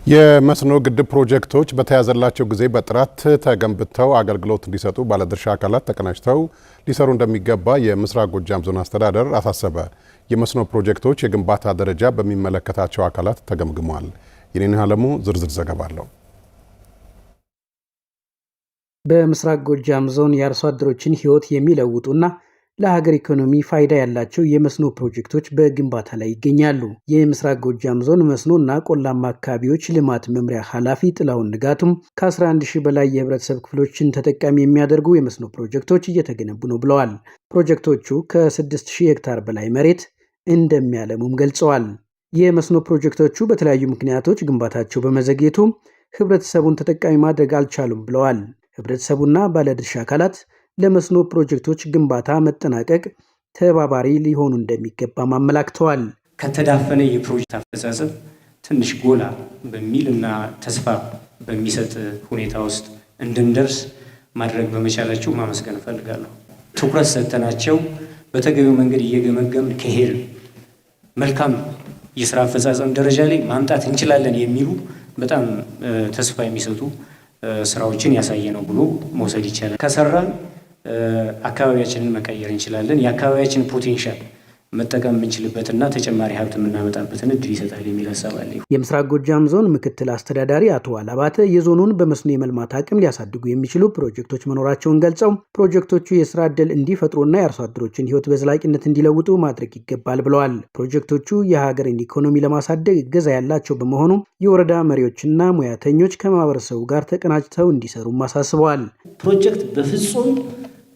የመስኖ ግድብ ፕሮጀክቶች በተያዘላቸው ጊዜ በጥራት ተገንብተው አገልግሎት እንዲሰጡ ባለድርሻ አካላት ተቀናጅተው ሊሰሩ እንደሚገባ የምስራቅ ጎጃም ዞን አስተዳደር አሳሰበ። የመስኖ ፕሮጀክቶች የግንባታ ደረጃ በሚመለከታቸው አካላት ተገምግሟል። የኔን አለሙ ዝርዝር ዘገባ አለው። በምስራቅ ጎጃም ዞን የአርሶ አደሮችን ሕይወት የሚለውጡና ለሀገር ኢኮኖሚ ፋይዳ ያላቸው የመስኖ ፕሮጀክቶች በግንባታ ላይ ይገኛሉ። የምስራቅ ጎጃም ዞን መስኖና ቆላማ አካባቢዎች ልማት መምሪያ ኃላፊ ጥላሁን ንጋቱም ከ11 ሺህ በላይ የህብረተሰብ ክፍሎችን ተጠቃሚ የሚያደርጉ የመስኖ ፕሮጀክቶች እየተገነቡ ነው ብለዋል። ፕሮጀክቶቹ ከ6 ሺህ ሄክታር በላይ መሬት እንደሚያለሙም ገልጸዋል። የመስኖ ፕሮጀክቶቹ በተለያዩ ምክንያቶች ግንባታቸው በመዘግየቱ ህብረተሰቡን ተጠቃሚ ማድረግ አልቻሉም ብለዋል። ህብረተሰቡና ባለድርሻ አካላት ለመስኖ ፕሮጀክቶች ግንባታ መጠናቀቅ ተባባሪ ሊሆኑ እንደሚገባም አመላክተዋል። ከተዳፈነ የፕሮጀክት አፈጻጸም ትንሽ ጎላ በሚል እና ተስፋ በሚሰጥ ሁኔታ ውስጥ እንድንደርስ ማድረግ በመቻላቸው ማመስገን እፈልጋለሁ። ትኩረት ሰጥተናቸው በተገቢው መንገድ እየገመገምን ከሄድን መልካም የስራ አፈጻጸም ደረጃ ላይ ማምጣት እንችላለን የሚሉ በጣም ተስፋ የሚሰጡ ስራዎችን ያሳየ ነው ብሎ መውሰድ ይቻላል። ከሰራን አካባቢያችንን መቀየር እንችላለን። የአካባቢያችን ፖቴንሻል መጠቀም የምንችልበትና ተጨማሪ ሀብት የምናመጣበትን እድል ይሰጣል የሚል ሀሳብ አለ። የምስራቅ ጎጃም ዞን ምክትል አስተዳዳሪ አቶ አላባተ የዞኑን በመስኖ የመልማት አቅም ሊያሳድጉ የሚችሉ ፕሮጀክቶች መኖራቸውን ገልጸው ፕሮጀክቶቹ የስራ ዕድል እንዲፈጥሩና የአርሶ አደሮችን ሕይወት በዘላቂነት እንዲለውጡ ማድረግ ይገባል ብለዋል። ፕሮጀክቶቹ የሀገርን ኢኮኖሚ ለማሳደግ እገዛ ያላቸው በመሆኑ የወረዳ መሪዎችና ሙያተኞች ከማህበረሰቡ ጋር ተቀናጅተው እንዲሰሩም አሳስበዋል። ፕሮጀክት በፍጹም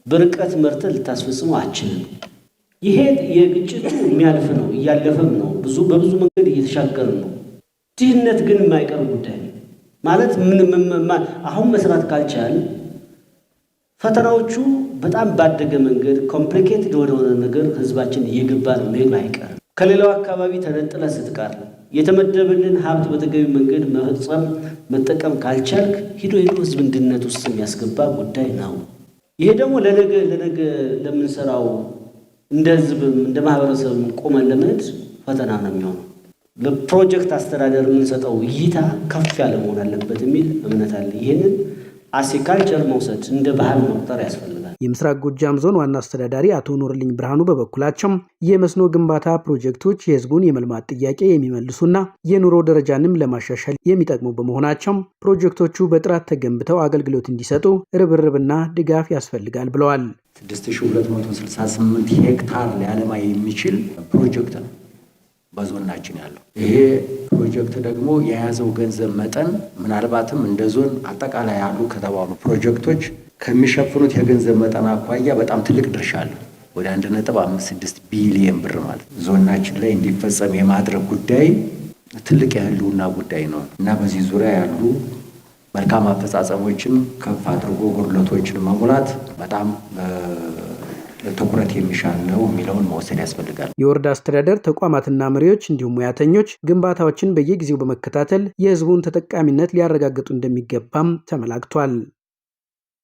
በርቀት መርተህ ልታስፈጽሙ አችልም። ይሄ የግጭቱ የሚያልፍ ነው፣ እያለፈም ነው፣ በብዙ መንገድ እየተሻገረ ነው። ድህነት ግን የማይቀር ጉዳይ ነው ማለት አሁን መስራት ካልቻል ፈተናዎቹ በጣም ባደገ መንገድ ኮምፕሊኬትድ ወደሆነ ነገር ህዝባችን እየገባ ነው መሄዱ አይቀርም። ከሌላው አካባቢ ተነጥለ ስትቀር የተመደበልን ሀብት በተገቢ መንገድ መጠቀም ካልቻልክ ሂዶ ህዝብን ድህነት ውስጥ የሚያስገባ ጉዳይ ነው። ይሄ ደግሞ ለነገ ለምንሰራው እንደ ህዝብም እንደ ማህበረሰብም ቆመን ለመሄድ ፈተና ነው የሚሆነው። ለፕሮጀክት አስተዳደር የምንሰጠው እይታ ከፍ ያለ መሆን አለበት የሚል እምነት አለ። ይህንን አሴካልቸር መውሰድ እንደ ባህል መቁጠር ያስፈልጋል። የምስራቅ ጎጃም ዞን ዋና አስተዳዳሪ አቶ ኑርልኝ ብርሃኑ በበኩላቸው የመስኖ ግንባታ ፕሮጀክቶች የህዝቡን የመልማት ጥያቄ የሚመልሱና የኑሮ ደረጃንም ለማሻሻል የሚጠቅሙ በመሆናቸው ፕሮጀክቶቹ በጥራት ተገንብተው አገልግሎት እንዲሰጡ ርብርብና ድጋፍ ያስፈልጋል ብለዋል። 6268 ሄክታር ሊያለማ የሚችል ፕሮጀክት ነው በዞናችን ያለው። ይሄ ፕሮጀክት ደግሞ የያዘው ገንዘብ መጠን ምናልባትም እንደ ዞን አጠቃላይ ያሉ ከተባሉ ፕሮጀክቶች ከሚሸፍኑት የገንዘብ መጠን አኳያ በጣም ትልቅ ድርሻ አለው። ወደ 1.56 ቢሊዮን ብር ማለት ዞናችን ላይ እንዲፈጸም የማድረግ ጉዳይ ትልቅ የህልውና ጉዳይ ነው እና በዚህ ዙሪያ ያሉ መልካም አፈጻጸሞችን ከፍ አድርጎ ጉድለቶችን መሙላት በጣም ትኩረት የሚሻል ነው የሚለውን መወሰድ ያስፈልጋል። የወረዳ አስተዳደር ተቋማትና መሪዎች እንዲሁም ሙያተኞች ግንባታዎችን በየጊዜው በመከታተል የህዝቡን ተጠቃሚነት ሊያረጋግጡ እንደሚገባም ተመላክቷል።